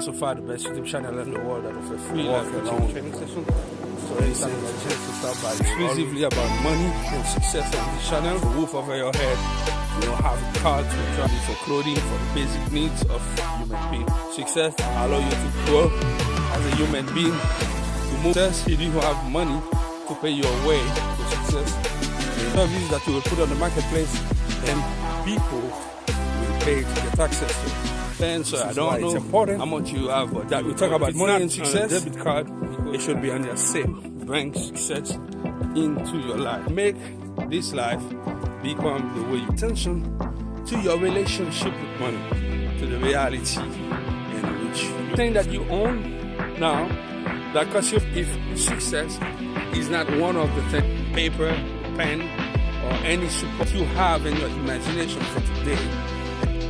So far, the best YouTube channel in the world that offers free life coaching training sessions. So anytime you get a chance to stop by, exclusively about money and success on this channel. The roof over your head, you don't have a car to drive for clothing, for the basic needs of human being. Success allow you to grow as a human being. To move success, you don't have money to pay your way to success. The services that you will put on the marketplace, then people will pay to get access to. So I don't know how much you have, but that we talk about money and success. Debit card, it should be on your safe. Bring success into your life. Make this life become the way you attention to your relationship with money, to the reality in which you think that you own now. That because if success is not one of the things, paper, pen, or any support you have in your imagination for today,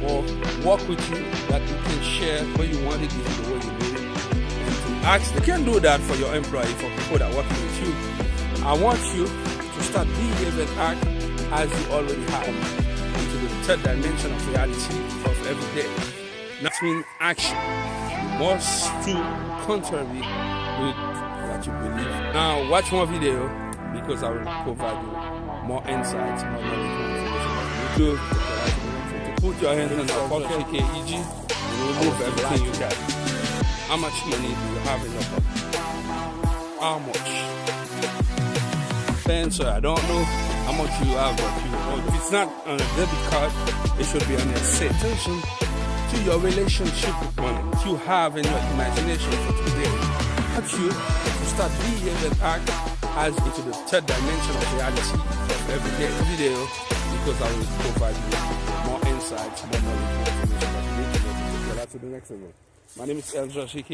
or work with you that you can share where you want it, the way you need it, and to ask. You can do that for your employee, for people that are working with you. I want you to start behave and act as you already have into the third dimension of reality of every day. That means action. You must do contrary with what you believe. Now watch more video because I will provide you more insights, more knowledge, more information about YouTube. Put your hands in your pocket, KEG, and remove everything you got. How much money do you have in your pocket? How much? So I don't know how much you have, but you know, if it's not on a debit card, it should be on your safe. Attention to your relationship with money that you have in your imagination for today. I want you to start behave and act as into the third dimension of reality of every day. Video, because I will provide you more insights, more knowledge, more information that you need to know to the next level. My name is Ernst Georges.